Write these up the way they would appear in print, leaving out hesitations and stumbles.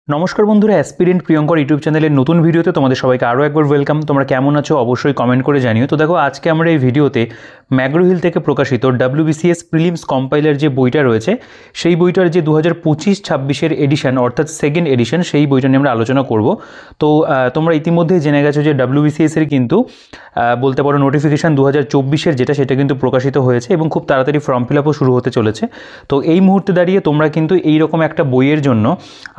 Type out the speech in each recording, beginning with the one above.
নমস্কার বন্ধুরা, aspirant Priyankar YouTube চ্যানেলের নতুন ভিডিওতে তোমাদের সবাইকে আরও একবার ওয়েলকাম। তোমরা কেমন আছো অবশ্যই কমেন্ট করে জানিও। তো দেখো, আজকে আমরা এই ভিডিওতে ম্যাগ্রো হিল থেকে প্রকাশিত WBCS প্রিলিমস কম্পাইলার যে বইটা রয়েছে, সেই বইটার যে 2025-26 এডিশন অর্থাৎ সেকেন্ড এডিশন, সেই বইটা নিয়ে আমরা আলোচনা করব। তো তোমরা ইতিমধ্যেই জেনে গেছো যে WBCS এর কিন্তু বলতে পারো নোটিফিকেশান 2024-এর যেটা, সেটা কিন্তু প্রকাশিত হয়েছে এবং খুব তাড়াতাড়ি ফর্ম ফিল আপও শুরু হতে চলেছে। তো এই মুহূর্তে দাঁড়িয়ে তোমরা কিন্তু এইরকম একটা বইয়ের জন্য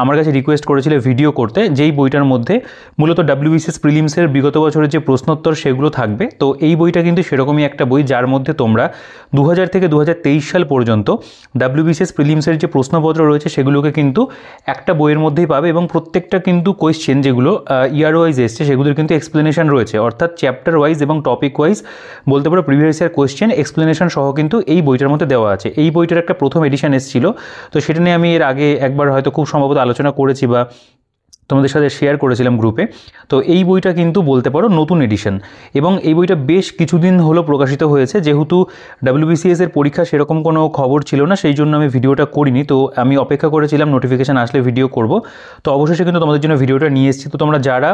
আমার কাছে রিকোয়েস্ট করেছিলে ভিডিও করতে, যেই বইটার মধ্যে মূলত WBCS প্রিলিমসের বিগত বছরের যে প্রশ্নোত্তর সেগুলো থাকবে। তো এই বইটা কিন্তু সেরকমই একটা বই, যার মধ্যে তোমরা 2000 থেকে 2023 সাল পর্যন্ত WBCS প্রিলিমসের যে প্রশ্নপত্র রয়েছে সেগুলোকে কিন্তু একটা বইয়ের মধ্যেই পাবে এবং প্রত্যেকটা কিন্তু কোয়েশ্চেন যেগুলো ইয়ার ওয়াইজ এসছে সেগুলোর কিন্তু এক্সপ্লেনেশন রয়েছে, অর্থাৎ চ্যাপ্টার ওয়াইজ এবং টপিক ওয়াইজ বলতে পারো প্রিভিয়াস ইয়ার কোয়েশ্চেন এক্সপ্লেনেশন সহ কিন্তু এই বইটার মধ্যে দেওয়া আছে। এই বইটার একটা প্রথম এডিশন এসেছিল, তো সেটা নিয়ে আমি এর আগে একবার হয়তো খুব সম্ভবত আলোচনা করেছি বা তোমাদের সাথে শেয়ার করেছিলাম গ্রুপে। তো এই বইটা কিন্তু বলতে পারো নতুন এডিশন এবং এই বইটা বেশ কিছুদিন হলো প্রকাশিত হয়েছে। যেহেতু WBCS এর পরীক্ষা সেরকম কোনো খবর ছিল না, সেই জন্য আমি ভিডিওটা করিনি। তো আমি অপেক্ষা করেছিলাম নোটিফিকেশান আসলে ভিডিও করব। তো অবশ্যই কিন্তু তোমাদের জন্য ভিডিওটা নিয়ে এসেছি। তো তোমরা যারা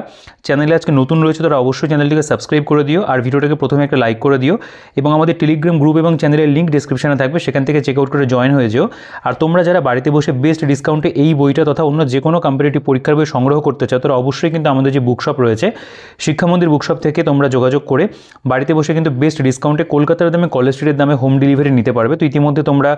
চ্যানেলে আজকে নতুন রয়েছে তারা অবশ্যই চ্যানেলটিকে সাবস্ক্রাইব করে দিও আর ভিডিওটাকে প্রথমে একটা লাইক করে দিও এবং আমাদের টেলিগ্রাম গ্রুপ এবং চ্যানেলের লিঙ্ক ডিসক্রিপশনে থাকবে, সেখান থেকে চেক আউট করে জয়েন হয়ে যেও। আর তোমরা যারা বাড়িতে বসে বেস্ট ডিসকাউন্টে এই বইটা তথা অন্য যে কোনো কম্পিটিটিভ পরীক্ষার বই সংগ্রহ করতে চাও, তারা অবশ্যই কিন্তু আমাদের যে বুকশপ রয়েছে শিক্ষা মন্দির বুকশপ থেকে তোমরা যোগাযোগ করে বাড়িতে বসে কিন্তু বেস্ট ডিসকাউন্টে কলকাতার দামে, কলেজ স্ট্রিটের দামে হোম ডেলিভারি নিতে পারবে। তো ইতিমধ্যে তোমরা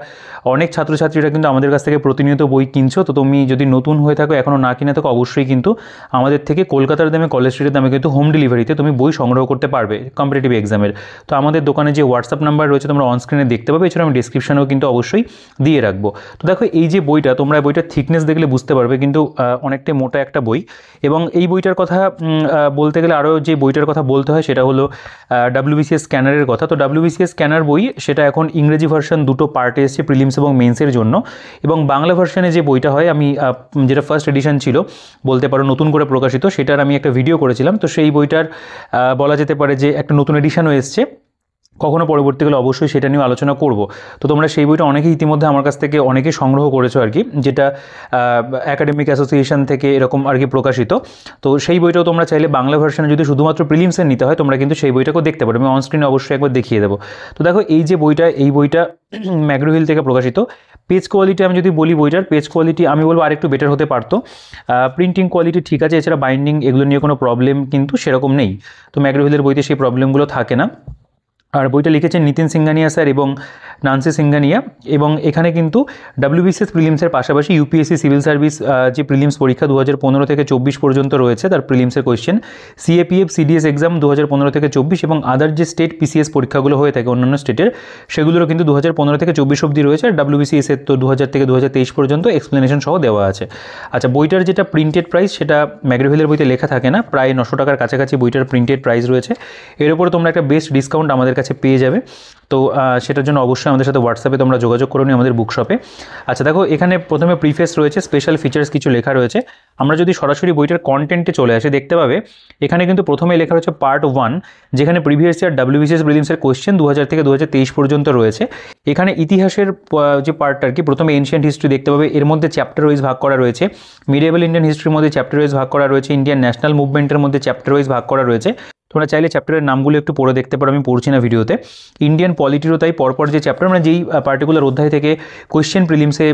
অনেক ছাত্রছাত্রীরা কিন্তু আমাদের কাছ থেকে প্রতিনিয়ত বই কিনছো। তো তুমি যদি নতুন হয়ে থাকো, এখনও না কিনে থাকো, অবশ্যই কিন্তু আমাদের থেকে কলকাতার দামে, কলেজ স্ট্রিটের দামে কিন্তু হোম ডেলিভারিতে তুমি বই সংগ্রহ করতে পারবে কম্পিটিটিভ এক্সামের। তো আমাদের দোকানে যে হোয়াটসঅ্যাপ নাম্বার রয়েছে তোমরা অনস্ক্রিনে দেখতে পাবে, এছাড়া আমি ডিসক্রিপশনেও কিন্তু অবশ্যই দিয়ে রাখবো। তো দেখো, এই যে বইটা, তোমরা বইটার থিকনেস দেখলে বুঝতে পারবে কিন্তু অনেকটাই মোটা একটা বই। এবং এই বইটার কথা বলতে গেলে আরও যে বইটার কথা বলতে হয় সেটা হলো WBCS স্ক্যানারের কথা। তো WBCS স্ক্যানার বই, সেটা এখন ইংরেজি ভার্সন দুটো পার্টে এসেছে, প্রিলিমস এবং মেন্সের জন্য। এবং বাংলা ভার্সনে যে বইটা হয়, আমি যেটা ফার্স্ট এডিশন ছিল বলতে পারো নতুন করে প্রকাশিত, সেটার আমি একটা ভিডিও করেছিলাম। তো সেই বইটার বলা যেতে পারে যে একটা নতুন এডিশনও এসছে, কখনো পরবর্তীকালে অবশ্যই সেটা নিয়ে আলোচনা করব। তো তোমরা সেই বইটা অনেকেই ইতিমধ্যে আমার কাছ থেকে অনেকেই সংগ্রহ করেছো আর কি, যেটা একাডেমিক অ্যাসোসিয়েশন থেকে এরকম আর কি প্রকাশিত। তো সেই বইটাও তোমরা চাইলে বাংলা ভার্সনে যদি শুধুমাত্র প্রিলিমসের নিতে হয়, তোমরা কিন্তু সেই বইটাকেও দেখতে পারো। আমি অনস্ক্রিনে অবশ্যই একবার দেখিয়ে দেবো। তো দেখো, এই যে বইটা, এই বইটা ম্যাগ্রো হিল থেকে প্রকাশিত। পেজ কোয়ালিটি আমি যদি বলি, বইটার পেজ কোয়ালিটি আমি বলবো আরেকটু বেটার হতে পারতো। প্রিন্টিং কোয়ালিটি ঠিক আছে, এছাড়া বাইন্ডিং এগুলো নিয়ে কোনো প্রবলেম কিন্তু সেরকম নেই। তো ম্যাগ্রো হিলের বইতে সেই প্রবলেমগুলো থাকে না। আর বইটা লিখেছেন নিতিন সিংঘানিয়া স্যার এবং নান্সি সিংঘানিয়া। এবং এখানে কিন্তু WBCS প্রিলিমসের পাশাপাশি UPSC সিভিল সার্ভিস যে প্রিলিমস পরীক্ষা 2015 থেকে 24 পর্যন্ত রয়েছে, তার প্রিলিমসের কোয়েশ্চেন, CAPF CDS এক্সাম 2015 থেকে 24 এবং আদার যে স্টেট PCS পরীক্ষাগুলো হয়ে থাকে অন্যান্য স্টেটের, সেগুলোরও কিন্তু 2015 থেকে 24 অবধি রয়েছে। আর WBCS এর তো 2000 থেকে 2023 পর্যন্ত এক্সপ্লেনেশন সহ দেওয়া আছে। আচ্ছা, বইটার যেটা প্রিন্টেড প্রাইস, সেটা ম্যাগ্রো হিলের বইতে লেখা থাকে না, প্রায় 900 টাকার কাছাকাছি বইটার প্রিন্টেড প্রাইস রয়েছে। এর উপরে তোমরা একটা বেস্ট ডিসকাউন্ট আমাদের কাছে পেয়ে যাবে। তো সেটার জন্য অবশ্যই আমাদের সাথে হোয়াটসঅ্যাপে তোমরা যোগাযোগ করে নিও, আমাদের বুকশপে। আচ্ছা দেখো, এখানে প্রথমে প্রিফেস রয়েছে, স্পেশাল ফিচার্স কিছু লেখা রয়েছে। আমরা যদি সরাসরি বইটার কন্টেন্টে চলে আসি, দেখতে পাবে এখানে কিন্তু প্রথমে লেখা রয়েছে পার্ট 1, যেখানে প্রিভিয়াস ইয়ার WBCS প্রিলিমসের কোয়েশ্চেন 2000 থেকে 2023 পর্যন্ত রয়েছে। এখানে ইতিহাসের যে পার্টটা আর কি, প্রথমে এনশিয়েন্ট হিস্ট্রি দেখতে পাবে, এর মধ্যে চ্যাপ্টার ওয়াইজ ভাগ করা রয়েছে। মিডিয়েবল ইন্ডিয়ান হিস্ট্রির মধ্যে চ্যাপ্টার ওয়াইজ ভাগ করা রয়েছে। ইন্ডিয়ান ন্যাশনাল মুভমেন্টের মধ্যে চ্যাপ্টার ওয়াইজ ভাগ করা রয়েছে। তোমরা চাইলে চ্যাপ্টারের নামগুলো একটু পড়ে দেখতে পারো, আমি পড়ছি না ভিডিওতে। ইন্ডিয়ান পলিটিরও তাই, পরপর যে চ্যাপ্টার মানে যেই পার্টিকুলার অধ্যায় থেকে কোয়েশ্চেন প্রিলিমসে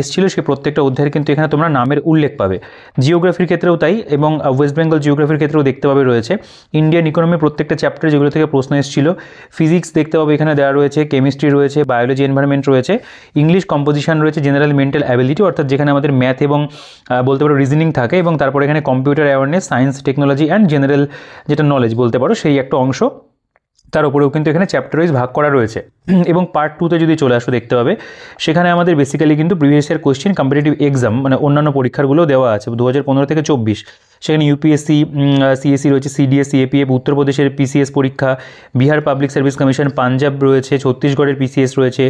এসেছিল, সেই প্রত্যেকটা অধ্যায়ের কিন্তু এখানে তোমরা নামের উল্লেখ পাবে। জিওগ্রাফির ক্ষেত্রেও তাই, এবং ওয়েস্ট বেঙ্গল জিওগ্রাফির ক্ষেত্রেও দেখতে পাবে রয়েছে। ইন্ডিয়ান ইকোনমি প্রত্যেকটা চ্যাপ্টার যেগুলো থেকে প্রশ্ন এসেছিল। ফিজিক্স দেখতে পাবে এখানে দেওয়া রয়েছে, কেমিস্ট্রি রয়েছে, বায়োলজি এনভায়রনমেন্ট রয়েছে, ইংলিশ কম্পোজিশন রয়েছে, জেনারেল মেন্টাল অ্যাবিলিটি অর্থাৎ যেখানে আমাদের ম্যাথ এবং বলতে পারো রিজনিং থাকে, এবং তারপর এখানে computer awareness, science, technology and general যেটা নলেজ বলতে পারো, সেই একটা অংশ তার উপরেও কিন্তু এখানে চ্যাপ্টার ওয়াইজ ভাগ করা রয়েছে। এবং পার্ট 2তে যদি চলে আসো, দেখতে পাবে সেখানে আমাদের বেসিক্যালি কিন্তু previous year question competitive exam মানে অন্যান্য পরীক্ষারগুলো দেওয়া আছে 2015 থেকে 24। সেখানে UPSC CSC রয়েছে, CDS CAPF, উত্তরপ্রদেশের PCS পরীক্ষা, Bihar public service commission, Punjab রয়েছে, ছত্তিশগড়ের PCS রয়েছে,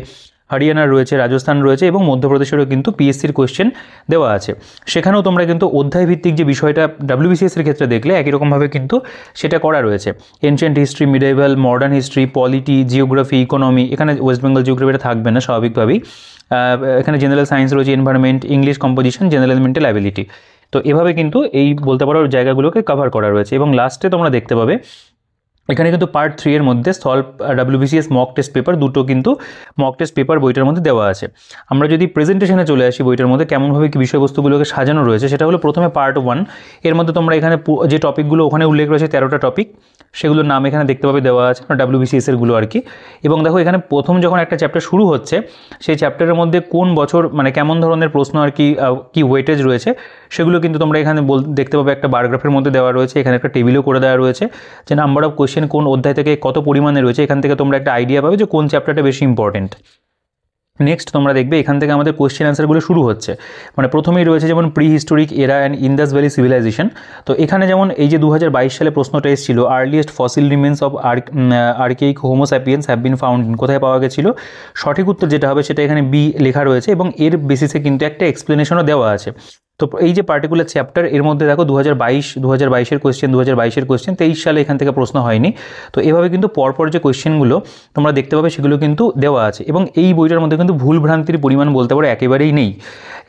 হরিয়ানার রয়েছে, রাজস্থান রয়েছে এবং মধ্যপ্রদেশেরও কিন্তু PSCর কোয়েশ্চেন দেওয়া আছে। সেখানেও তোমরা কিন্তু অধ্যায় ভিত্তিক যে বিষয়টা WBCS এর ক্ষেত্রে দেখলে একই রকমভাবে কিন্তু সেটা করা রয়েছে। Ancient history, medieval, modern history, polity, geography, economy, এখানে ওয়েস্ট বেঙ্গল জিওগ্রাফিটা থাকবে না স্বাভাবিকভাবেই। এখানে জেনারেল সায়েন্স রয়েছে, environment, English composition, general mental ability. তো এভাবে কিন্তু এই বলতে পারো জায়গাগুলোকে কভার করা রয়েছে। এবং লাস্টে তোমরা দেখতে পাবে এখানে কিন্তু পার্ট 3 এর মধ্যে solve WBCS mock test paper দুটো কিন্তু মক টেস্ট পেপার বইটার মধ্যে দেওয়া আছে। আমরা যদি প্রেজেন্টেশনে চলে আসি বইটার মধ্যে কেমনভাবে কি বিষয়বস্তুগুলোকে সাজানো রয়েছে, সেটা হলো প্রথমে পার্ট 1, এর মধ্যে তোমরা এখানে যে টপিকগুলো ওখানে উল্লেখ রয়েছে 13টা টপিক, সেগুলোর নাম এখানে দেখতে পাবে দেওয়া আছে WBCS এরগুলো আর কি। এবং দেখো এখানে প্রথম যখন একটা চ্যাপ্টার শুরু হচ্ছে সেই চ্যাপ্টারের মধ্যে কোন বছর মানে কেমন ধরনের প্রশ্ন আর কি ওয়েটেজ রয়েছে সেগুলো কিন্তু তোমরা এখানে দেখতে পাবে একটা বারগ্রাফের মধ্যে দেওয়া রয়েছে। এখানে একটা টেবিলও করে দেওয়া রয়েছে যে নাম্বার অফ কোয়েশ্চেন কোন অধ্যায় থেকে কত পরিমাণে রয়েছে, এখান থেকে তোমরা একটা আইডিয়া পাবে যে কোন চ্যাপ্টারটা বেশি ইম্পর্টেন্ট। নেক্সট তোমরা দেখবে এখান থেকে আমাদের কোয়েশ্চেন অ্যান্সারগুলো শুরু হচ্ছে, মানে প্রথমেই রয়েছে যেমন prehistoric era and Indus valley civilisation. তো এখানে যেমন এই যে 2022 সালে প্রশ্নটা এসেছিল, earliest fossil remains of archaic Homo sapiens have been found in, কোথায় পাওয়া গেছিল? সঠিক উত্তর যেটা হবে সেটা এখানে বি লেখা রয়েছে এবং এর বেসিসে কিন্তু একটা এক্সপ্লেনেশনও দেওয়া আছে। তো এই যে পার্টিকুলার চ্যাপ্টার এর মধ্যে দেখো 2022-এর কোয়েশ্চেন, 2022-এর কোয়েশ্চেন, 23 সালে এখান থেকে প্রশ্ন হয়নি। তো এভাবে কিন্তু পরপর যে কোয়েশ্চেনগুলো তোমরা দেখতে পাবে সেগুলো কিন্তু দেওয়া আছে এবং এই বইটার মধ্যে কিন্তু ভুল ভ্রান্তির পরিমাণ বলতে পারো একেবারেই নেই।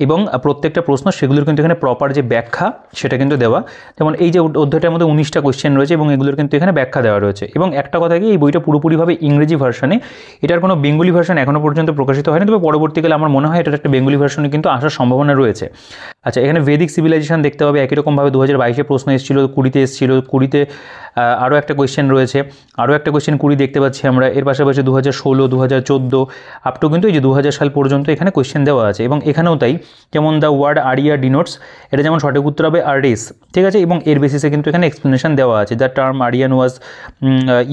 এবং প্রত্যেকটা প্রশ্ন সেগুলোর কিন্তু এখানে প্রপার যে ব্যাখ্যা সেটা কিন্তু দেওয়া। যেমন এই যে অধ্যায়টার মধ্যে 19টা কোয়েশ্চেন রয়েছে এবং এগুলোর কিন্তু এখানে ব্যাখ্যা দেওয়া রয়েছে। এবং একটা কথা কি, এই বইটা পুরোপুরিভাবে ইংরেজি ভার্সনে, এটার কোনো বেঙ্গলি ভার্সন এখনও পর্যন্ত প্রকাশিত হয়নি, তবে পরবর্তীকালে আমার মনে হয় এটার একটা বেঙ্গলি ভার্সনে কিন্তু আসার সম্ভাবনা রয়েছে। আচ্ছা, এখানে ভেদিক সিভিলাইজেশন দেখতে হবে একই রকমভাবে 2022-এ প্রশ্ন এসেছিল, 20-তে এসেছিল, 20-তে আরও একটা কোয়েশ্চেন রয়েছে, আরও একটা কোয়েশ্চেন 20 দেখতে পাচ্ছি আমরা। এর পাশাপাশি 2016, 2014 আপ টু কিন্তু এই যে 2000 সাল পর্যন্ত এখানে কোয়েশ্চেন দেওয়া আছে। এবং এখানেও তাই, যেমন দ্য ওয়ার্ড আরিয়া ডিনোটস, এটা যেমন সঠিক উত্তর হবে আরিস, ঠিক আছে, এবং এর বেসিসে কিন্তু এখানে এক্সপ্লেনেশন দেওয়া আছে। The term Aryan was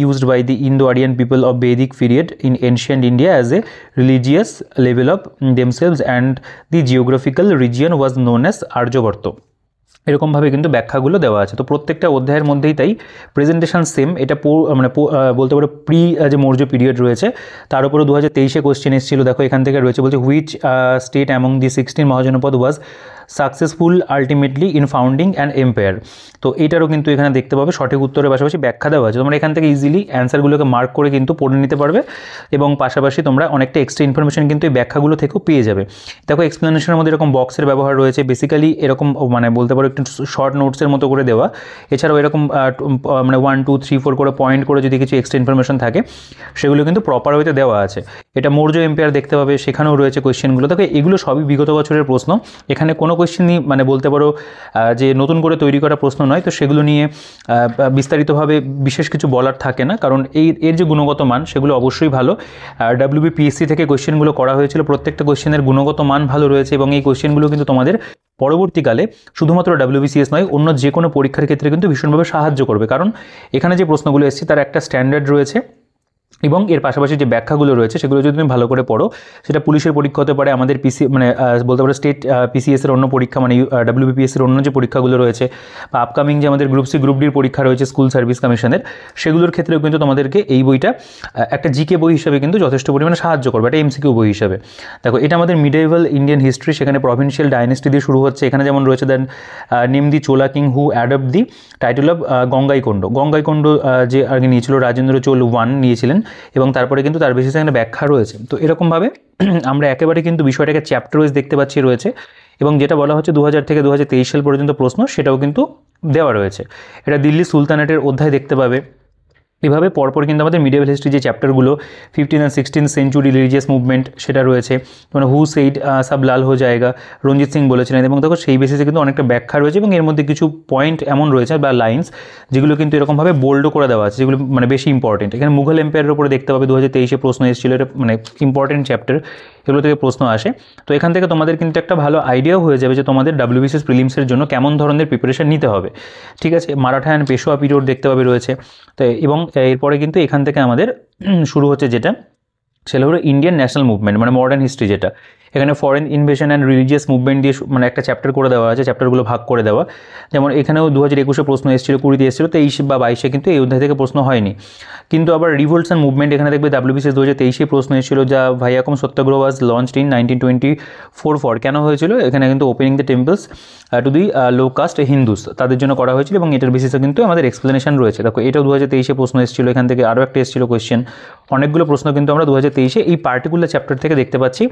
used by the Indo Aryan people of Vedic period in ancient India as a religious level of themselves and the geographical region was known as Aryavarta. এরকমভাবে কিন্তু ব্যাখ্যাগুলো দেওয়া আছে। তো প্রত্যেকটা অধ্যায়ের মধ্যেই তাই প্রেজেন্টেশন সেম, এটা মানে বলতে পারো প্রি যে মৌর্য পিরিয়ড রয়েছে তার উপরে 2023-এ কোয়েশ্চেন এসেছিল। দেখো এখান থেকে রয়েছে, বলছে which state among the 16 Mahajanapada was successful ultimately in founding an empire. তো এটারও কিন্তু এখানে দেখতে পাবে সঠিক উত্তরের পাশাপাশি ব্যাখ্যা দেওয়া আছে। তোমরা এখান থেকে ইজিলি অ্যান্সারগুলোকে মার্ক করে কিন্তু পড়ে নিতে পারবে এবং পাশাপাশি তোমরা অনেকটা এক্সট্রা ইনফরমেশন কিন্তু এই ব্যাখ্যাগুলো থেকেও পেয়ে যাবে। দেখো এক্সপ্লেনেশনের মধ্যে এরকম বক্সের ব্যবহার রয়েছে, বেসিক্যালি এরকম মানে বলতে পারো একটু শর্ট নোটসের মতো করে দেওয়া। এছাড়াও এরকম মানে 1, 2, 3, 4 করে পয়েন্ট করে যদি কিছু এক্সট্রা ইনফরমেশন থাকে সেগুলো কিন্তু প্রপার ওয়েতে দেওয়া আছে। এটা মৌর্য এম্পায়ার দেখতে পাবে, সেখানেও রয়েছে কোয়েশ্চেনগুলো। দেখো এগুলো সবই বিগত বছরের প্রশ্ন, এখানে কোনো কোয়েশ্চেনই মানে বলতে পারো যে নতুন করে তৈরি করা প্রশ্ন নয়। তো সেগুলো নিয়ে বিস্তারিতভাবে বিশেষ কিছু বলার থাকে না, কারণ এর যে গুণগত মান সেগুলো অবশ্যই ভালো। WBPSC থেকে কোয়েশ্চেনগুলো করা হয়েছিল, প্রত্যেকটা কোয়েশ্চেনের গুণগত মান ভালো রয়েছে এবং এই কোয়েশ্চেনগুলো কিন্তু তোমাদের পরবর্তীকালে শুধুমাত্র WBCS নয়, অন্য যে কোনো পরীক্ষার ক্ষেত্রে কিন্তু ভীষণভাবে সাহায্য করবে, কারণ এখানে যে প্রশ্নগুলো এসেছে তার একটা স্ট্যান্ডার্ড রয়েছে এবং এর পাশাপাশি যে ব্যাখ্যাগুলো রয়েছে সেগুলো যদি তুমি ভালো করে পড়ো, সেটা পুলিশের পরীক্ষা হতে পারে, আমাদের মানে বলতে পারো স্টেট PCS-এর অন্য পরীক্ষা মানে WBPS-এর অন্য যে পরীক্ষাগুলো রয়েছে বা আপকামিং যে আমাদের গ্রুপ C গ্রুপ ডির পরীক্ষা রয়েছে স্কুল সার্ভিস কমিশনের, সেগুলোর ক্ষেত্রেও কিন্তু তোমাদেরকে এই বইটা একটা জিকে বই হিসাবে কিন্তু যথেষ্ট পরিমাণে সাহায্য করবে, একটা MCQ বই হিসাবে। দেখো এটা আমাদের মিডেভাল ইন্ডিয়ান হিস্ট্রি, সেখানে প্রভিন্সিয়াল ডাইনেস্টি দিয়ে শুরু হচ্ছে। এখানে যেমন রয়েছে then name the Chola king who adopt the title of Gangaikonda. Gangaikonda যে আগে নিয়েছিল রাজেন্দ্র চোল 1 নিয়েছিলেন এবং তারপরে কিন্তু তার বেসিসে একটা ব্যাখ্যা রয়েছে। তো এরকমভাবে আমরা একেবারে কিন্তু বিষয়টাকে চ্যাপ্টার ওয়াইজ দেখতে পাচ্ছি রয়েছে এবং যেটা বলা হচ্ছে 2000 থেকে 2023 সাল পর্যন্ত প্রশ্ন সেটাও কিন্তু দেওয়া রয়েছে। এটা দিল্লি সুলতানেটের অধ্যায় দেখতে পাবে। এভাবে পরপর কিন্তু আমাদের মিডিয়েভাল হিস্ট্রি যে চ্যাপ্টারগুলো 15 আর 16 সেঞ্চুরি রিলিজিয়াস মুভমেন্ট সেটা রয়েছে, মানে হু সেইড সব লাল হো জায়গা রঞ্জিত সিং বলেছিলেন, এবং দেখো সেই বেসিসে কিন্তু অনেকটা ব্যাখ্যা রয়েছে এবং এর মধ্যে কিছু পয়েন্ট এমন রয়েছে বা লাইন্স যেগুলো কিন্তু এরকমভাবে বোল্ডও করে দেওয়া আছে, যেগুলো মানে বেশি ইম্পর্টেন্ট। এখানে মুঘল এম্পায়ারের উপরে দেখতে পাবে 2023-এ প্রশ্ন এসেছিল, এটা মানে ইম্পর্টেন্ট চ্যাপ্টার, এগুলো থেকে প্রশ্ন আসে। তো এখান থেকে তোমাদের কিন্তু একটা ভালো আইডিয়াও হয়ে যাবে যে তোমাদের WBCS প্রিলিমসের জন্য কেমন ধরনের প্রিপারেশন নিতে হবে, ঠিক আছে। মারাঠা অ্যান্ড পেশোয়া পিরিয়ড দেখতে পাবে রয়েছে। তো এবং এরপরে কিন্তু এখান থেকে আমাদের শুরু হচ্ছে যেটা সেটা হলো ইন্ডিয়ান ন্যাশনাল মুভমেন্ট মানে মডার্ন হিস্ট্রি, যেটা এখানে foreign invasion and religious movement দিয়ে মানে একটা চ্যাপ্টার করে দেওয়া আছে, চ্যাপ্টারগুলো ভাগ করে দেওয়া। যেমন এখানেও 2021-এ প্রশ্ন এসেছিল, 20-তে এসেছিল, 23 বা 22-এ কিন্তু এই অধ্যায় থেকে প্রশ্ন হয়নি। কিন্তু আবার রিভোল্টস অ্যান্ড মুভমেন্ট এখানে দেখবে WBCS 2023-এ প্রশ্ন এসেছিল, যা Vaikom Satyagraha was launched in 1924 for, কেন হয়েছিল? এখানে কিন্তু opening the temples to the low caste Hindus, তাদের জন্য করা হয়েছিল এবং এটার বেসিসে কিন্তু আমাদের এক্সপ্লেনেশন রয়েছে। দেখো এটাও 2023-এ প্রশ্ন এসেছিল, এখান থেকে আরও একটা এসেছিল কোয়েশ্চেন। অনেকগুলো প্রশ্ন কিন্তু আমরা 2023-এ এই পার্টিকুলার চ্যাপ্টার থেকে দেখতে পাচ্ছি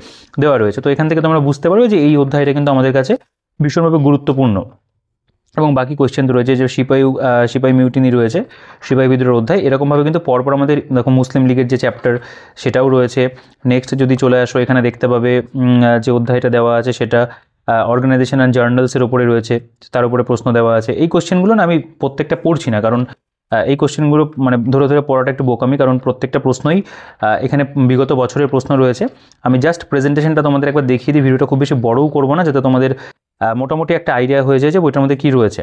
দেওয়া রয়েছে। তো এখান থেকে তোমরা বুঝতে পারবে যে এই অধ্যায়টা কিন্তু আমাদের কাছে ভীষণভাবে গুরুত্বপূর্ণ। এবং বাকি কোয়েশ্চেন রয়েছে যে সিপাহি মিউটিনি রয়েছে, সিপাহি বিদ্রোহের অধ্যায়, এরকমভাবে কিন্তু পরপর আমাদের দেখো মুসলিম লীগের যে চ্যাপ্টার সেটাও রয়েছে। নেক্সট যদি চলে আসো এখানে দেখতে পাবে যে অধ্যায়টা দেওয়া আছে সেটা অর্গানাইজেশন অ্যান্ড জার্নালসের ওপরে রয়েছে, তার উপরে প্রশ্ন দেওয়া আছে। এই কোয়েশ্চেনগুলো না আমি প্রত্যেকটা পড়ছি না, কারণ এই কোয়েশ্চেনগুলো মানে ধরে ধরে পড়াটা একটু বোকামি, কারণ প্রত্যেকটা প্রশ্নই এখানে বিগত বছরের প্রশ্ন রয়েছে। আমি জাস্ট প্রেজেন্টেশনটা তোমাদের একবার দেখিয়ে দিই, ভিডিওটা খুব বেশি বড়ও করবো না, যাতে তোমাদের মোটামুটি একটা আইডিয়া হয়ে যায় যে বইটার মধ্যে কী রয়েছে।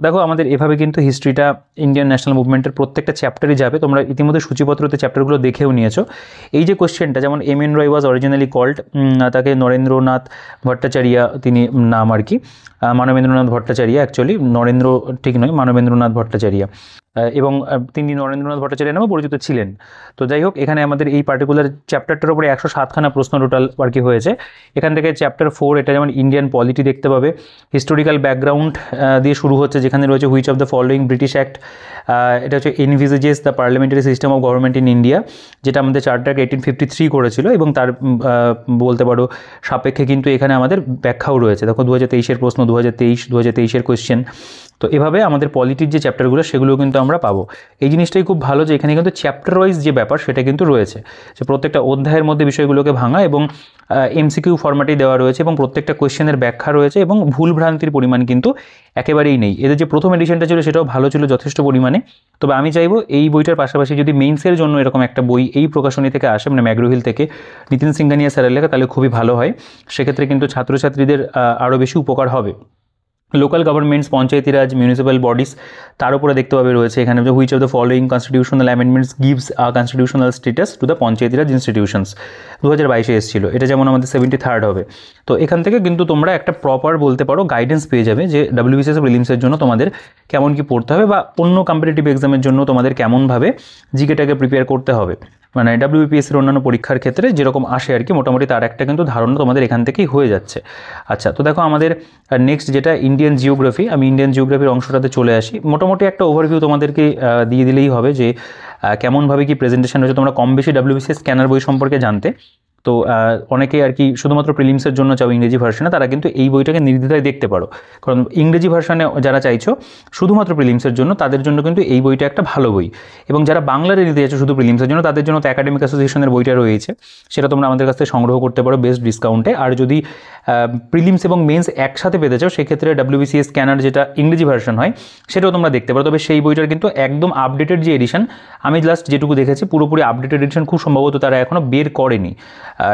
দেখো আমাদের এভাবে কিন্তু হিস্ট্রিটা ইন্ডিয়ান ন্যাশনাল মুভমেন্টের প্রত্যেকটা চ্যাপ্টারই যাবে। তোমরা ইতিমধ্যে সূচিপত্রতে চ্যাপ্টারগুলো দেখেও নিয়েছো। এই যে কোয়েশ্চেনটা, যেমন M N Roy was originally called, তাকে নরেন্দ্রনাথ ভট্টাচার্য তিনি নাম আর কি, মানবেন্দ্রনাথ ভট্টাচার্য, অ্যাকচুয়ালি নরেন্দ্র ঠিক নয়, মানবেন্দ্রনাথ ভট্টাচার্য, এবং তিনি নরেন্দ্রনাথ ভট্টাচার্য নামে পরিচিত ছিলেন। তো যাই হোক, এখানে আমাদের এই পার্টিকুলার চ্যাপ্টারটার উপরে 107খানা প্রশ্ন টোটাল আর কি হয়েছে। এখান থেকে চ্যাপ্টার 4 এটা যেমন ইন্ডিয়ান পলিটি দেখতে পাবে, হিস্টোরিক্যাল ব্যাকগ্রাউন্ড দিয়ে শুরু হচ্ছে, যেখানে রয়েছে which of the following British act, এটা হচ্ছে envisages the parliamentary system of government in India, যেটা আমাদের চার্টার 1853 করেছিল, এবং তার বলতে পারো সাপেক্ষে কিন্তু এখানে আমাদের ব্যাখ্যাও রয়েছে। দেখো 2023-এর প্রশ্ন, 2023-এর কোয়েশ্চেন। তো এভাবে আমাদের পলিটির যে চ্যাপ্টারগুলো সেগুলো কিন্তু আমরা পাবো। এই জিনিসটাই খুব ভালো যে এখানে কিন্তু চ্যাপ্টার ওয়াইজ যে ব্যাপার সেটা কিন্তু রয়েছে, যে প্রত্যেকটা অধ্যায়ের মধ্যে বিষয়গুলোকে ভাঙা এবং এমসিকিউ ফরম্যাটেই দেওয়া রয়েছে, এবং প্রত্যেকটা কোয়েশ্চেনের ব্যাখ্যা রয়েছে, এবং ভুলভ্রান্তির পরিমাণ কিন্তু একেবারেই নেই। এদের যে প্রথম এডিশনটা ছিল সেটাও ভালো ছিল যথেষ্ট পরিমাণে। তবে আমি চাইবো এই বইটার পাশাপাশি যদি মেইনসের জন্য এরকম একটা বই এই প্রকাশনী থেকে আসে, মানে ম্যাগ্রো-হিল থেকে নিতিন সিংঘানিয়া স্যারের লেখা, তাহলে খুবই ভালো হয়। সেক্ষেত্রে কিন্তু ছাত্রছাত্রীদের আরও বেশি উপকার হবে। Local governments, panchayati raj, municipal bodies, তার উপরে দেখতে পাবে রয়েছে এখানে যে which of the following constitutional amendments gives a constitutional status to the panchayati raj institutions, 2022-এ এসেছিল, এটা যেমন আমাদের 73rd হবে। তো এখান থেকে কিন্তু তোমরা একটা প্রপার বলতে পারো গাইডেন্স পেয়ে যাবে যে WBCS প্রিলিমসের জন্য তোমাদের কেমন কি পড়তে হবে, বা অন্য কম্পিটিটিভ এক্সামের জন্য তোমাদের কেমনভাবে জিকেটাকে প্রিপেয়ার করতে হবে, মানে WBPS-এর অন্যান্য পরীক্ষার ক্ষেত্রে যেরকম আসে আর কি, মোটামুটি তার একটা কিন্তু ধারণা তোমাদের এখান থেকেই হয়ে যাচ্ছে। আচ্ছা, তো দেখো আমাদের নেক্সট যেটা ইন্ডিয়ান জিওগ্রাফি, আমি ইন্ডিয়ান জিওগ্রাফির অংশটাতে চলে আসি। মোটামুটি একটা ওভারভিউ তোমাদেরকে দিয়ে দিলেই হবে যে কেমনভাবে কি প্রেজেন্টেশন হয়েছে। তোমরা কম বেশি WBCS স্ক্যানার বই সম্পর্কে জানতে, তো অনেকে আর কি শুধুমাত্র প্রিলিমসের জন্য চাও ইংরেজি ভার্সনে, তারা কিন্তু এই বইটাকে নির্দ্বিধায় দেখতে পারো, কারণ ইংরেজি ভার্সনে যারা চাইছো শুধুমাত্র প্রিলিমসের জন্য, তাদের জন্য কিন্তু এই বইটা একটা ভালো বই। এবং যারা বাংলাতে নিতে চাইছো শুধু প্রিলিমসের জন্য, তাদের জন্য তো একাডেমিক অ্যাসোসিয়েশনের বইটা রয়েছে, সেটা তোমরা আমাদের কাছ থেকে সংগ্রহ করতে পারো বেস্ট ডিসকাউন্টে। আর যদি প্রিলিমস এবং মেন্স একসাথে পেতে চাও, সেক্ষেত্রে WBCS স্ক্যানার যেটা ইংরেজি ভার্সন হয় সেটাও তোমরা দেখতে পারো। তবে সেই বইটার কিন্তু একদম আপডেটেড যে এডিশন, আমি লাস্ট যেটুকু দেখেছি পুরোপুরি আপডেটেড এডিশন খুব সম্ভবত তারা এখনও বের করেনি।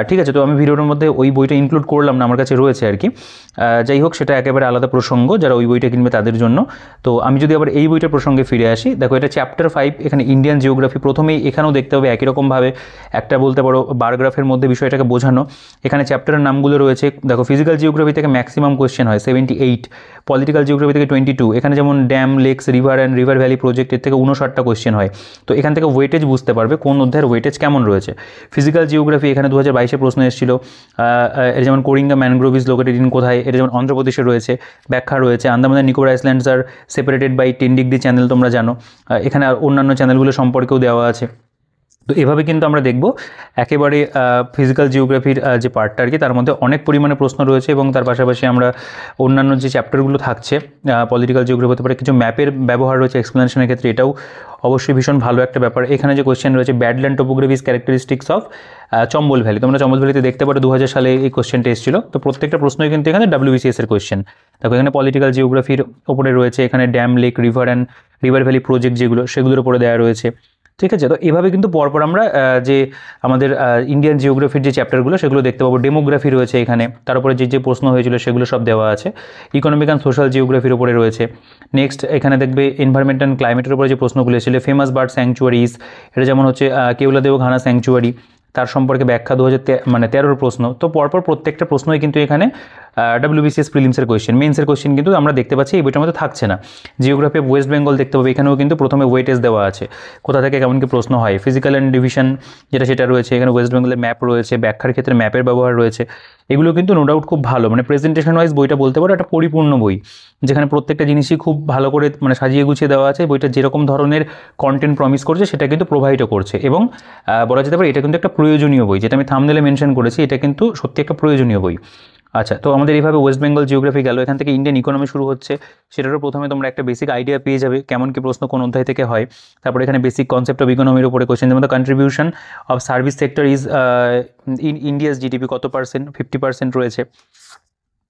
ঠিক আছে, তো আমি ভিডিওটার মধ্যে ওই বইটা ইনক্লুড করলাম না, আমার কাছে রয়েছে আর কি। যাই হোক, সেটা একেবারে আলাদা প্রসঙ্গ, যারা ওই বইটা কিনবে তাদের জন্য। তো আমি যদি আবার এই বইটার প্রসঙ্গে ফিরে আসি, দেখো এটা চ্যাপ্টার 5, এখানে ইন্ডিয়ান জিওগ্রাফি। প্রথমেই এখানেও দেখতে হবে একই রকমভাবে একটা বলতে পারো বারগ্রাফের মধ্যে বিষয়টাকে বোঝানো। এখানে চ্যাপ্টারের নামগুলো রয়েছে, দেখো ফিজিক্যাল জিওগ্রাফি থেকে ম্যাক্সিমাম কোয়েশ্চেন হয় 78, পলিটিক্যাল জিওগ্রাফি থেকে 22, এখানে যেমন dam, lakes, river and river valley project, এর থেকে 59টা কোয়েশ্চেন হয়। তো এখান থেকে ওয়েটেজ বুঝতে পারবে কোন অধ্যায়ের ওয়েটেজ কেমন রয়েছে। ফিজিক্যাল জিওগ্রাফি এখানে 2022-এ প্রশ্ন এসেছিল, এর যেমন Coringa mangrove is located in কোথায়, এটা যেমন অন্ধ্রপ্রদেশে রয়েছে, ব্যাখ্যা রয়েছে। Andaman and Nicobar islands are separated by 10 degree channel, তোমরা জানো। এখানে আর অন্যান্য চ্যানেলগুলো সম্পর্কেও দেওয়া আছে। তো এভাবে কিন্তু আমরা দেখব একেবারে ফিজিক্যাল জিওগ্রাফির যে পার্টটা আর কি, তার মধ্যে অনেক পরিমাণে প্রশ্ন রয়েছে, এবং তার পাশাপাশি আমরা অন্যান্য যে চ্যাপ্টারগুলো থাকছে পলিটিক্যাল জিওগ্রাফি হতে পারে, কিছু ম্যাপের ব্যবহার রয়েছে এক্সপ্লেনেশনের ক্ষেত্রে, এটাও অবশ্যই ভীষণ ভালো একটা ব্যাপার। এখানে যে কোয়েশ্চেন রয়েছে ব্যাডল্যান্ড টোপোগ্রাফিস ক্যারেক্টারিস্টিক্স অফ চম্বল ভ্যালি, তোমরা চম্বল ভ্যালিতে দেখতে পারো 2000 সালে এই কোয়েশ্চেনটা এসেছিল। তো প্রত্যেকটা প্রশ্নই কিন্তু এখানে WBCS-এর কোয়েশ্চেন। দেখো এখানে পলিটিক্যাল জিওগ্রাফির ওপরে রয়েছে, এখানে dam, lake, river and river valley project যেগুলো, সেগুলোর উপরে দেওয়া রয়েছে। ঠিক আছে, তো এভাবে কিন্তু পরপর আমরা যে আমাদের ইন্ডিয়ান জিওগ্রাফির যে চ্যাপ্টারগুলো সেগুলো দেখতে পাবো। ডেমোগ্রাফি রয়েছে এখানে, তার উপরে যে প্রশ্ন হয়েছিল সেগুলো সব দেওয়া আছে। ইকোনমিক অ্যান্ড সোশ্যাল জিওগ্রাফির উপরে রয়েছে। নেক্সট এখানে দেখবে এনভায়রনমেন্ট অ্যান্ড ক্লাইমেটের উপরে যে প্রশ্নগুলো ছিল, ফেমাস বার্ড স্যাংচুয়ারিজ, এটা যেমন হচ্ছে কেওলাদেও ঘানা স্যাংচুয়ারি, তার সম্পর্কে ব্যাখ্যা 2013 প্রশ্ন। তো পরপর প্রত্যেকটা প্রশ্নই কিন্তু এখানে WBCS প্রিলিমসের কোয়েশ্চেন, মেন্সের কোয়েশ্চেন কিন্তু আমরা দেখতে পাচ্ছি এই বইটার মধ্যে থাকছে না। জিওগ্রাফি অফ ওয়েস্ট বেঙ্গল দেখতে পাবে, এখানেও কিন্তু প্রথমে ওয়েটেজ দেওয়া আছে, কোথা থেকে কেমন কি প্রশ্ন হয়। ফিজিক্যাল অ্যান্ড ডিভিশন যেটা সেটা রয়েছে, এখানে ওয়েস্ট বেঙ্গলের ম্যাপ রয়েছে, ব্যাখ্যার ক্ষেত্রে ম্যাপের ব্যবহার রয়েছে। এগুলো কিন্তু নো ডাউট খুব ভালো, মানে প্রেজেন্টেশন ওয়াইজ বইটা বলতে পারো একটা পরিপূর্ণ বই, যেখানে প্রত্যেকটা জিনিসই খুব ভালো করে মানে সাজিয়ে গুছিয়ে দেওয়া আছে। বইটা যেরকম ধরনের কন্টেন্ট প্রমিস করছে সেটা কিন্তু প্রোভাইডও করছে, এবং বলা যেতে পারে এটা কিন্তু একটা প্রয়োজনীয় বই, যেটা আমি থাম্বনেলে মেনশন করেছি, এটা কিন্তু সত্যি একটা প্রয়োজনীয় বই। আচ্ছা, তো আমাদের এইভাবে ওয়েস্ট বেঙ্গল জিওগ্রাফি গেল, এখান থেকে ইন্ডিয়ান ইকোনমি শুরু হচ্ছে, সেটারও প্রথমে তোমরা একটা বেসিক আইডিয়া পেয়ে যাবে কেমন কি প্রশ্ন কোন অধ্যায় থেকে হয়। তারপরে এখানে বেসিক কনসেপ্ট অফ ইকোনমির উপরে কোয়েশ্চেন, যেমন contribution of service sector is in India's GDP কত পার্সেন্ট, 50% রয়েছে,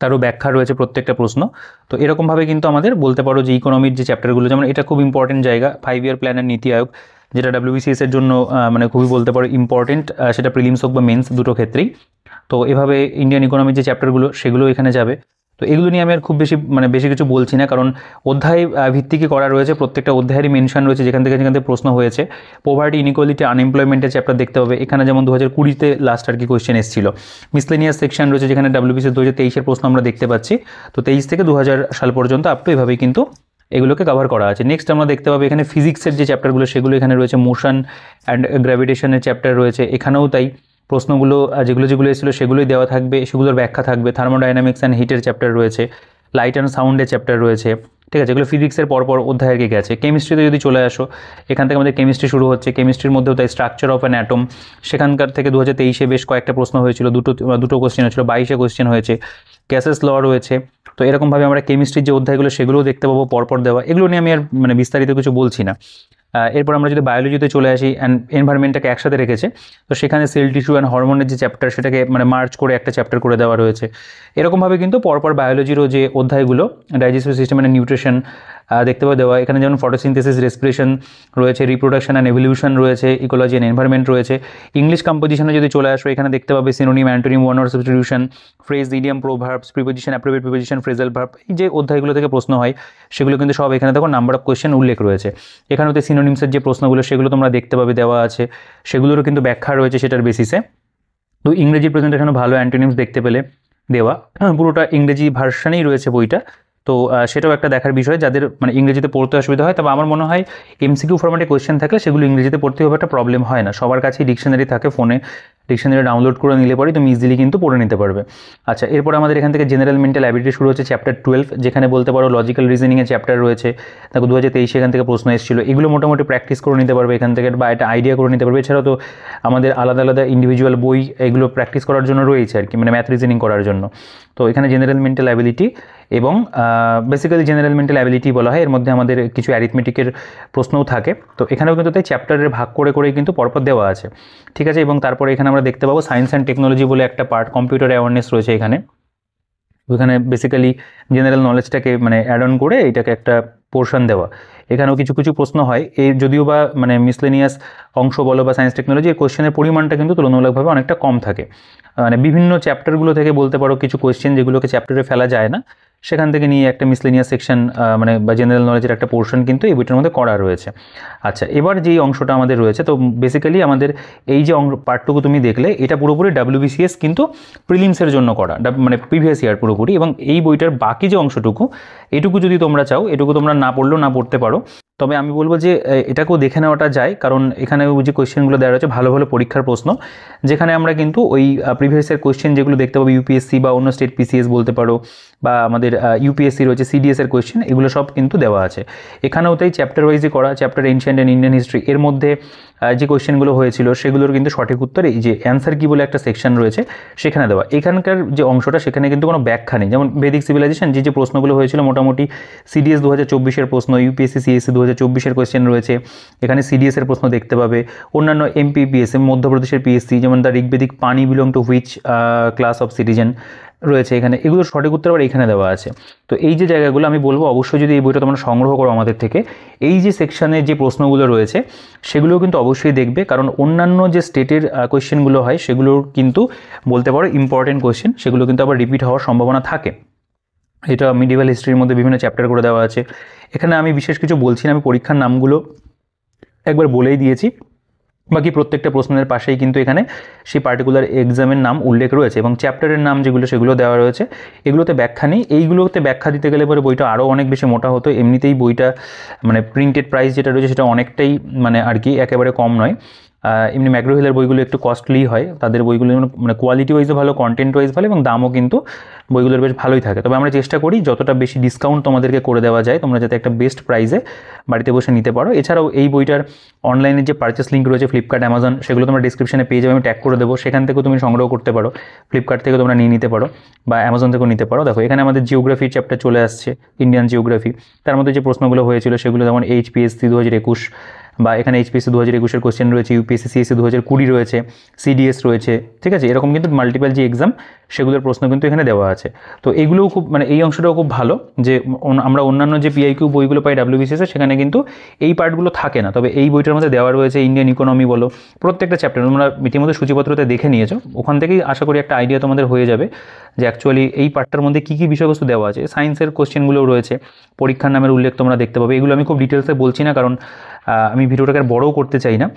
তারও ব্যাখ্যা রয়েছে প্রত্যেকটা প্রশ্ন। তো এরকমভাবে কিন্তু আমাদের বলতে পারো যে ইকোনমির যে চ্যাপ্টারগুলো, যেমন এটা খুব ইম্পর্টেন্ট জায়গা 5 ইয়ার প্ল্যানের নীতি আয়োগ, যেটা WBCS এর জন্য মানে খুবই বলতে পারো ইম্পর্টেন্ট, সেটা প্রিলিমস হোক বা মেন্স দুটো ক্ষেত্রেই। তো এভাবে ইন্ডিয়ান ইকোনমির যে চ্যাপ্টারগুলো সেগুলো এখানে যাবে। তো এগুলো নিয়ে আমি আর খুব বেশি কিছু বলছি না, কারণ অধ্যায় ভিত্তিকই করা রয়েছে, প্রত্যেকটা অধ্যায়েরই মেনশন রয়েছে যেখান থেকে প্রশ্ন হয়েছে। পোভার্টি, ইনইকুয়ালিটি, আনএমপ্লয়মেন্টের চ্যাপ্টার দেখতে হবে, এখানে যেমন 2020-তে লাস্ট আর কি কোয়েশ্চেন এসেছিল। মিসলেনিয়াস সেকশন রয়েছে যেখানে WBCS 2023-এর প্রশ্ন আমরা দেখতে পাচ্ছি। তো 23 থেকে 2000 সাল পর্যন্ত আপ টু এভাবেই কিন্তু এগুলোকে কভার করা আছে। নেক্সট আমরা দেখতে পাবো এখানে ফিজিক্সের যে চ্যাপ্টারগুলো সেগুলো এখানে রয়েছে, মোশন অ্যান্ড গ্র্যাভিটেশনের চ্যাপ্টার রয়েছে, এখানেও তাই প্রশ্নগুলো যেগুলো এসেছিলো সেগুলোই দেওয়া থাকবে, সেগুলোর ব্যাখ্যা থাকবে। থার্মোডাইনামিক্স অ্যান্ড হিটের চ্যাপ্টার রয়েছে, লাইট অ্যান্ড সাউন্ডের চ্যাপ্টার রয়েছে, ঠিক আছে, এগুলো ফিজিক্সের পরপর অধ্যায়ে গিয়ে গেছে। কেমিস্ট্রিতে যদি চলে আসো, এখান থেকে আমাদের কেমিস্ট্রি শুরু হচ্ছে, কেমিস্ট্রির মধ্যেও তাই স্ট্রাকচার অফ অ্যান অ্যাটম, সেখানকার থেকে 2023-এ বেশ কয়েকটা প্রশ্ন হয়েছিল, দুটো কোশ্চেন হয়েছিল, 22-এ কোশ্চেন হয়েছে। গ্যাসেস ল রয়েছে। তো এরকমভাবে আমরা কেমিস্ট্রির যে অধ্যায়গুলো সেগুলোও দেখতে পাবো পরপর দেওয়া, এগুলো নিয়ে আমি আর বিস্তারিত কিছু বলছি না। এরপর আমরা যদি বায়োলজিতে চলে আসি, অ্যান্ড এনভায়রনমেন্টটাকে একসাথে রেখেছে, তো সেখানে সেল টিস্যু অ্যান্ড হরমোনের যে চ্যাপ্টার সেটাকে মার্চ করে একটা চ্যাপ্টার করে দেওয়া রয়েছে। এরকমভাবে কিন্তু পরপর বায়োলজিরও যে অধ্যায়গুলো, ডাইজেস্টিভ সিস্টেম অ্যান্ড নিউট্রিশন দেখতে পাওয়া দেওয়া, এখানে যেমন ফটোসিনথেসিস, রেসপিরেশন রয়েছে, রিপ্রোডাকশন অ্যান্ড এভলিউশন রয়েছে, ইকোলজি অ্যান্ড এনভায়রনমেন্ট রয়েছে। ইংলিশ কম্পোজিশনে যদি চলে আসো, এখানে দেখতে পাবে synonym, antonym, one word substitution, phrase, idiom, proverbs, preposition, appropriate preposition, phrasal verb, এই যে অধ্যায়গুলো থেকে প্রশ্ন হয় সেগুলো কিন্তু সব এখানে দেখো নাম্বার অফ কোয়েশ্চেন উল্লেখ রয়েছে। এখানেতে সিনোনিমসের যে প্রশ্নগুলো সেগুলো তোমরা দেখতে পাবে দেওয়া আছে, সেগুলোরও কিন্তু ব্যাখ্যা রয়েছে সেটার বেসিসে। তো ইংরেজি প্রেজেন্টেশনও ভালো অ্যান্টোনিমস দেখতে পেলে দেওয়া, পুরোটা ইংরেজি ভার্সানেই রয়েছে বইটা। তো সেটাও একটা দেখার বিষয়, যাদের ইংরেজিতে পড়তে অসুবিধা হয়। তবে আমার মনে হয় MCQ ফরম্যাটে কোয়েশ্চেন থাকলে সেগুলো ইংরেজিতে পড়তে হবে, একটা প্রবলেম হয় না। সবার কাছেই ডিকশনারি থাকে, ফোনে ডিকশনারি ডাউনলোড করে নিলে পরে তুমি ইজিলি কিন্তু পড়ে নিতে পারবে। আচ্ছা, এরপর আমাদের এখান থেকে জেনারেল মেন্টাল অ্যাবিলিটি শুরু হচ্ছে, চ্যাপ্টার 12, যেখানে বলতে পারো লজিক্যাল রিজনিংয়ের চ্যাপ্টার রয়েছে। দেখো 2023 এখান থেকে প্রশ্ন এসেছিল, এগুলো মোটামুটি প্র্যাকটিস করে নিতে পারবে এখান থেকে, বা একটা আইডিয়া করে নিতে পারবে। এছাড়াও তো আমাদের আলাদা আলাদা ইন্ডিভিজুয়াল বই এগুলো প্র্যাকটিস করার জন্য রয়েছে আর কি, ম্যাথ রিজনিং করার জন্য। তো এখানে জেনারেল মেন্টাল অ্যাবিলিটি এবং বেসিক্যালি জেনারেল মেন্টাল অ্যাবিলিটি বলা হয়, এর মধ্যে আমাদের কিছু অ্যারিথমেটিকের প্রশ্নও থাকে। তো এখানেও কিন্তু তাই চ্যাপ্টারের ভাগ করে করে কিন্তু পরপর দেওয়া আছে, ঠিক আছে। এবং তারপরে এখানে আমরা দেখতে পাবো সায়েন্স অ্যান্ড টেকনোলজি বলে একটা পার্ট, কম্পিউটার অ্যাওয়ারনেস রয়েছে এখানে। ওইখানে বেসিক্যালি জেনারেল নলেজটাকে অ্যাড অন করে এটাকে একটা পোর্শন দেওয়া। এখানেও কিছু কিছু প্রশ্ন হয়, এই যদিও বা মিসলেনিয়াস অংশ বলো বা সায়েন্স টেকনোলজি, এই কোয়েশ্চেনের পরিমাণটা কিন্তু তুলনামূলকভাবে অনেকটা কম থাকে। বিভিন্ন চ্যাপ্টারগুলো থেকে বলতে পারো কিছু কোয়েশ্চেন যেগুলোকে চ্যাপ্টারে ফেলা যায় না, সেখান থেকে নিয়ে একটা মিসলেনিয়াস সেকশন বা জেনারেল নলেজের একটা পোর্শন কিন্তু এই বইটার মধ্যে করা রয়েছে। আচ্ছা, এবার যেই অংশটা আমাদের রয়েছে, তো বেসিক্যালি আমাদের এই যে পার্টটুকু তুমি দেখলে, এটা পুরোপুরি WBCS কিন্তু প্রিলিমসের জন্য করা, প্রিভিয়াস ইয়ার পুরোপুরি। এবং এই বইটার বাকি যে অংশটুকু, এটুকু যদি তোমরা চাও, এটুকু তোমরা না পড়লেও না পড়তে পারো। তবে আমি বলবো যে এটাকেও দেখে নেওয়াটা যায়, কারণ এখানে যে কোয়েশ্চেনগুলো দেওয়া রয়েছে ভালো ভালো পরীক্ষার প্রশ্ন, যেখানে আমরা কিন্তু ওই প্রিভিয়াস ইয়ার কোয়েশ্চেন যেগুলো দেখতে পাবো, UPSC বা অন্য স্টেট PCS বলতে পারো, বা আমাদের UPSC রয়েছে, CDS এর কোয়েশ্চেন, এগুলো সব কিন্তু দেওয়া আছে এখানেও। তাই চ্যাপ্টার ওয়াইজই করা, chapter ancient and Indian history, এর মধ্যে যে কোয়েশ্চেনগুলো হয়েছিল সেগুলোর কিন্তু সঠিক উত্তর এই যে অ্যান্সার কি বলে একটা সেকশন রয়েছে সেখানে দেওয়া। এখানকার যে অংশটা সেখানে কিন্তু কোনো ব্যাখ্যা নেই। যেমন বেদিক সিভিলাইজেশন যে প্রশ্নগুলো হয়েছিল মোটামুটি CDS 2024-এর প্রশ্ন, UPSC CSC 2024-এর কোয়েশ্চেন রয়েছে, এখানে CDS এর প্রশ্ন দেখতে পাবে। অন্যান্য MPPS, মধ্যপ্রদেশের PSC, যেমন দ্য ঋগ্বেদিক পানি belong to which class of citizen রয়েছে এখানে, এগুলোর সঠিক উত্তর আবার এখানে দেওয়া আছে। তো এই যে জায়গাগুলো আমি বলবো অবশ্যই যদি এই বইটা তোমরা সংগ্রহ করো আমাদের থেকে, এই যে সেকশানে যে প্রশ্নগুলো রয়েছে সেগুলোও কিন্তু অবশ্যই দেখবে, কারণ অন্যান্য যে স্টেটের কোয়েশ্চেনগুলো হয় সেগুলোর কিন্তু বলতে পারো ইম্পর্টেন্ট কোয়েশ্চেন, সেগুলো কিন্তু আবার রিপিট হওয়ার সম্ভাবনা থাকে। এটা মিডিভাল হিস্ট্রির মধ্যে বিভিন্ন চ্যাপ্টার করে দেওয়া আছে। এখানে আমি বিশেষ কিছু বলছি না, আমি পরীক্ষার নামগুলো একবার বলেই দিয়েছি। বাকি প্রত্যেকটা প্রশ্নের পাশেই কিন্তু এখানে সেই পার্টিকুলার এক্সামের নাম উল্লেখ রয়েছে এবং চ্যাপ্টারের নাম যেগুলো সেগুলো দেওয়া রয়েছে। এগুলোতে ব্যাখ্যা নেই, এইগুলোতে ব্যাখ্যা দিতে গেলে পরে বইটা আরও অনেক বেশি মোটা হতো। এমনিতেই বইটা প্রিন্টেড প্রাইস যেটা রয়েছে সেটা অনেকটাই আর কি একেবারে কম নয়। এমনি ম্যাগ্রো হিলের বইগুলো একটু কস্টলি হয়, তাদের বইগুলো মানে কোয়ালিটি ওয়াইজও ভালো, কন্টেন্ট ওয়াইজ ভালো এবং দামও কিন্তু বইগুলোর বেশ ভালোই থাকে। তবে আমরা চেষ্টা করি যতটা বেশি ডিসকাউন্ট তোমাদেরকে করে দেওয়া যায়, তোমরা যাতে একটা বেস্ট প্রাইসে বাড়িতে বসে নিতে পারো। এছাড়াও এই বইটার অনলাইনে যে পারচেস লিঙ্ক রয়েছে ফ্লিপকার্ট, অ্যামাজন, সেগুলো তোমরা ডিসক্রিপশনে পেয়ে যাবে, আমি ট্যাগ করে দেবো, সেখান থেকেও তুমি সংগ্রহ করতে পারো। ফ্লিপকার্ট থেকে তোমরা নিয়ে নিতে পারো বা অ্যামাজন থেকেও নিতে পারো। দেখো এখানে আমাদের জিওগ্রাফির চ্যাপ্টার চলে আসছে, ইন্ডিয়ান জিওগ্রাফি। তার মধ্যে যে প্রশ্নগুলো হয়েছিল সেগুলো যেমন এইচপিএসসি 2021 বা এখানে এইচপিএসসি 2021-এর কোশ্চেন রয়েছে, ইউপিএসসি সিএসসি 2020 রয়েছে, সিডিএস রয়েছে, ঠিক আছে। এরকম কিন্তু মাল্টিপল যে এক্সাম সেগুলোর প্রশ্ন কিন্তু এখানে দেওয়া আছে। তো এইগুলোও খুব মানে এই অংশটাও খুব ভালো যে আমরা অন্যান্য যে পিআইকিউ বইগুলো পাই ডাব্লিউবিসিএসে সেখানে কিন্তু এই পার্টগুলো থাকে না, তবে এই বইটার মধ্যে দেওয়া রয়েছে। ইন্ডিয়ান ইকোনমি বলো, প্রত্যেকটা চ্যাপ্টার তোমরা ইতিমধ্যে সূচিপত্রতে দেখে নিয়েছো, ওখান থেকেই আশা করি একটা আইডিয়া তোমাদের হয়ে যাবে যে অ্যাকচুয়ালি এই পার্টটার মধ্যে কী কী বিষয়বস্তু দেওয়া আছে। সায়েন্সের কোশ্চেনগুলোও রয়েছে, পরীক্ষার নামের উল্লেখ তোমরা দেখতে পাবে। এগুলো আমি খুব ডিটেলসে বলছি না, কারণ আমি ভিডিওটাকে আর বড়ও করতে চাই না।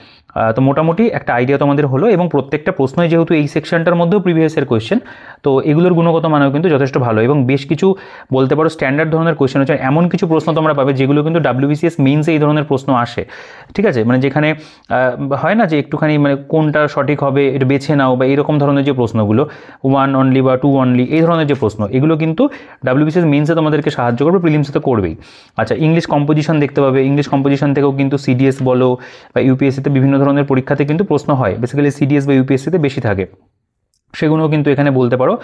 তো মোটামুটি একটা আইডিয়া তোমাদের হলো, এবং প্রত্যেকটা প্রশ্নই যেহেতু এই সেকশনটার মধ্যেও প্রিভিয়াসের কোয়েশ্চেন, তো এগুলোর গুণগত মানও কিন্তু যথেষ্ট ভালো এবং বেশ কিছু বলতে পারো স্ট্যান্ডার্ড ধরনের কোয়েশ্চেন হচ্ছে। এমন কিছু প্রশ্ন তোমরা পাবে যেগুলো কিন্তু ডাব্লিউবিসিএস মেইনসে এই ধরনের প্রশ্ন আসে, ঠিক আছে। মানে যেখানে হয় না যে একটুখানি মানে কোনটা সঠিক হবে এটা বেছে নাও বা এইরকম ধরনের যে প্রশ্নগুলো, 1 অনলি বা 2 অনলি, এই ধরনের যে প্রশ্ন, এগুলো কিন্তু ডাব্লিউবিসিএস মেইনসে তোমাদেরকে সাহায্য করবে, প্রিলিমসে তো করবেই। আচ্ছা, ইংলিশ কম্পোজিশন দেখতে পাবে, ইংলিশ কম্পোজিশন থেকেও কিন্তু সিডিএস বলো বা ইউপিএসসিতে বিভিন্ন ধরনের পরীক্ষাতে কিন্তু প্রশ্ন হয়, বেসিক্যালি সিডিএস বা ইউপিএসসিতে বেশি থাকে, সেগুলো কিন্তু এখানে বলতে পারো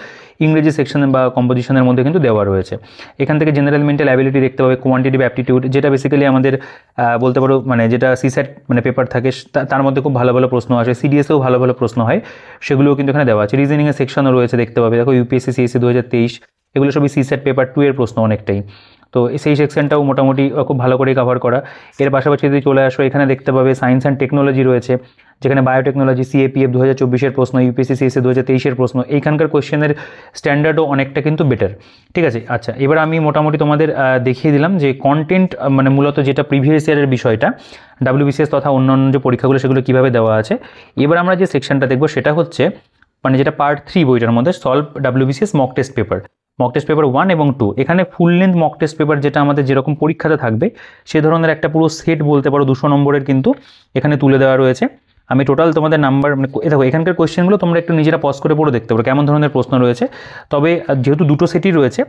ইংরেজি সেকশন বা কম্পোজিশনের মধ্যে কিন্তু দেওয়া রয়েছে। এখান থেকে জেনারেল মেন্টাল অ্যাবিলিটি দেখতে পাবে, কোয়ান্টিটিভ অ্যাপটিটিউড, যেটা বেসিক্যালি আমাদের বলতে পারো মানে যেটা সিস্যাট মানে পেপার থাকে তার মধ্যে খুব ভালো ভালো প্রশ্ন আসে, সিডিএসেও ভালো ভালো প্রশ্ন হয়, সেগুলোও কিন্তু এখানে দেওয়া আছে। রিজনিংয়ের সেকশনও রয়েছে দেখতে পাবে, দেখো ইউপিএসসি সিএসসি 2023 এগুলো সবই সিস্যাট পেপার 2 এর প্রশ্ন অনেকটাই। তো সেই সেকশনটাও মোটামুটি খুব ভালো করে কভার করা। এর পাশাপাশি যদি চলে আসো, এখানে দেখতে পাবে সায়েন্স অ্যান্ড টেকনোলজি রয়েছে, যেখানে বায়োটেকনোলজি, সিএপিএফ 2024-এর প্রশ্ন, ইউপিএসসি সিএসসি 2023-এর প্রশ্ন, এইখানকার কোয়েশ্চেনের স্ট্যান্ডার্ডও অনেকটা কিন্তু বেটার, ঠিক আছে। আচ্ছা, এবার আমি মোটামুটি তোমাদের দেখিয়ে দিলাম যে কন্টেন্ট মানে মূলত যেটা প্রিভিয়াস ইয়ারের বিষয়টা ডাব্লিউবিসিএস তথা অন্যান্য যে পরীক্ষাগুলো সেগুলো কীভাবে দেওয়া আছে। এবার আমরা যে সেকশনটা দেখবো সেটা হচ্ছে মানে যেটা পার্ট 3 বইটার মধ্যে, solve WBCS mock test paper, mock test paper 1 এবং 2। এখানে full length mock test paper যেটা আমাদের যেরকম পরীক্ষাতে থাকবে সে ধরনের একটা পুরো সেট বলতে পারো 200 নম্বরের কিন্তু এখানে তুলে দেওয়া রয়েছে। আমি টোটাল তোমাদের নাম্বার মানে দেখো এখানকার কোয়েশ্চেনগুলো তোমরা একটু নিজেরা পজ করে পড়ে দেখতে পারো কেমন ধরনের প্রশ্ন রয়েছে। তবে যেহেতু দুটো সেটই রয়েছে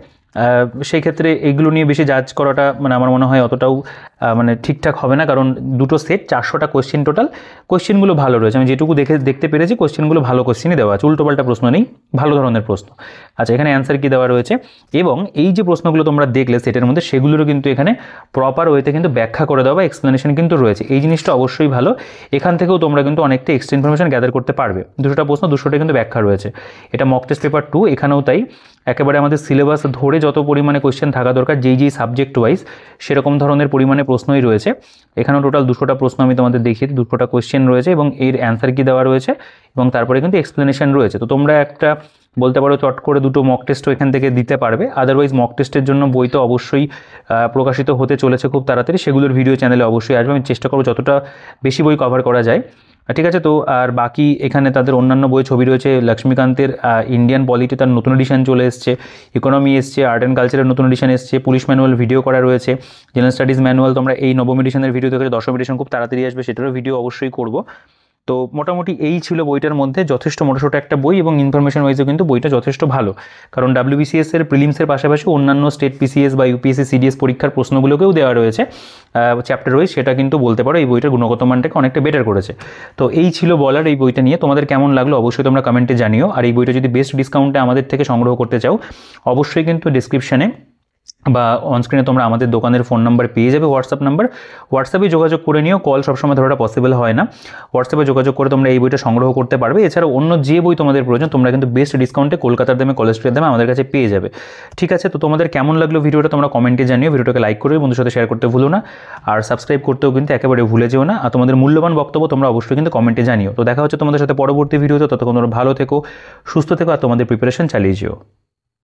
সেই ক্ষেত্রে এইগুলো নিয়ে বেশি জাজ করাটা মানে আমার মনে হয় অতটাও মানে ঠিকঠাক হবে না, কারণ দুটো সেট 400টা কোয়েশ্চেন টোটাল, কোয়েশ্চেনগুলো ভালো রয়েছে। আমি যেটুকু দেখতে পেরেছি কোয়েশ্চেনগুলো ভালো কোয়েশ্চেনই দেওয়া আছে, উল্টোপাল্টা প্রশ্ন নেই, ভালো ধরনের প্রশ্ন। আচ্ছা, এখানে অ্যান্সার কী দেওয়া রয়েছে এবং এই যে প্রশ্নগুলো তোমরা দেখলে সেটের মধ্যে সেগুলোরও কিন্তু এখানে প্রপার ওয়েতে কিন্তু ব্যাখ্যা করে দেওয়া বা এক্সপ্লেনেশন কিন্তু রয়েছে। এই জিনিসটা অবশ্যই ভালো, এখান থেকেও তোমরা কিন্তু অনেকটা এক্সট্রা ইনফরমেশন গ্যাদার করতে পারবে। 200টা প্রশ্ন 200টা কিন্তু ব্যাখ্যা রয়েছে। এটা মক টেস্ট পেপার 2, এখানেও তাই একেবারে আমাদের সিলেবাস ধরে যত পরিমাণে কোয়েশ্চেন থাকা দরকার যেই সাবজেক্ট ওয়াইজ সেরকম ধরনের পরিমাণে প্রশ্নই রয়েছে। এখানেও টোটাল 200টা প্রশ্ন আমি তোমাদের দেখিয়ে 200টা কোয়েশ্চেন রয়েছে এবং এর অ্যান্সার কী দেওয়া রয়েছে এবং তারপরে কিন্তু এক্সপ্লেনেশন রয়েছে। তো তোমরা একটা বলতে পারো চট করে 2টো মক টেস্টও এখান থেকে দিতে পারবে। আদারওয়াইজ মক টেস্টের জন্য বই তো অবশ্যই প্রকাশিত হতে চলেছে খুব তাড়াতাড়ি, সেগুলোর ভিডিও চ্যানেলে অবশ্যই আসবে। আমি চেষ্টা করবো যতটা বেশি বই কভার করা যায়, ঠিক আছে। তো আর বাকি এখানে তাদের অন্যান্য বই ছবি রয়েছে, লক্ষ্মীকান্তের ইন্ডিয়ান পলিটি তার নতুন এডিশন চলে এসছে, ইকোনমি এসছে, আর্ট অ্যান্ড কালচারের নতুন এডিশন এসছে, পুলিশ ম্যানুয়াল ভিডিও করা রয়েছে, জেনারেল স্টাডিজ ম্যানুয়াল তোমরা এই নবম এডিশনের ভিডিও দেখে 10ম এডিশন খুব তাড়াতাড়ি আসবে, সেটারও ভিডিও অবশ্যই করব। তো মোটামুটি এই ছিল বইটার মধ্যে, যথেষ্ট মোটাসোটা একটা বই এবং ইনফরমেশন ওয়াইজও কিন্তু বইটা যথেষ্ট ভালো, কারণ ডাব্লিউবিসিএস এর প্রিলিমসের পাশাপাশি অন্যান্য স্টেট পিসিএস বা ইউপিএসসি সিডিএস পরীক্ষার প্রশ্নগুলোকেও দেওয়া রয়েছে চ্যাপ্টার ওয়াইজ, সেটা কিন্তু বলতে পারো এই বইটার গুণগত মানটাকে অনেকটা বেটার করেছে। তো এই ছিল বলার এই বইটা নিয়ে, তোমাদের কেমন লাগলো অবশ্যই তোমরা কমেন্টে জানিও। আর এই বইটা যদি বেস্ট ডিসকাউন্টে আমাদের থেকে সংগ্রহ করতে চাও অবশ্যই কিন্তু ডিসক্রিপশানে বা অনস্ক্রিনে তোমরা আমাদের দোকানের ফোন নাম্বার পেয়ে যাবে, হোয়াটসঅ্যাপ নাম্বার, হোয়াটসঅ্যাপে যোগাযোগ করে নিও, কল সবসময় ধরাটা পসিবল হয় না, হোয়াটসঅ্যাপে যোগাযোগ করে তোমরা এই বইটা সংগ্রহ করতে পারবে। এছাড়াও অন্য যে বই তোমাদের প্রয়োজন তোমরা কিন্তু বেস্ট ডিসকাউন্টে কলকাতার দামে, কলেজ স্ট্রিটের দামে আমাদের কাছে পেয়ে যাবে, ঠিক আছে। তো তোমাদের কেমন লাগলো ভিডিওটা তোমরা কমেন্টে জানিও, ভিডিওটাকে লাইক করে বন্ধুর সাথে শেয়ার করতে ভুলো না, আর সাবস্ক্রাইব করতেও কিন্তু একেবারে ভুলে যেও না। আর তোমাদের মূল্যবান বক্তব্য তোমরা অবশ্যই কিন্তু কমেন্টে জানিও। তো দেখা হচ্ছে তোমাদের সাথে পরবর্তী ভিডিওতে, ততক্ষণ তোমরা ভালো থেকো, সুস্থ থেকো আর তোমাদের প্রিপারেশন চালিয়ে যেও।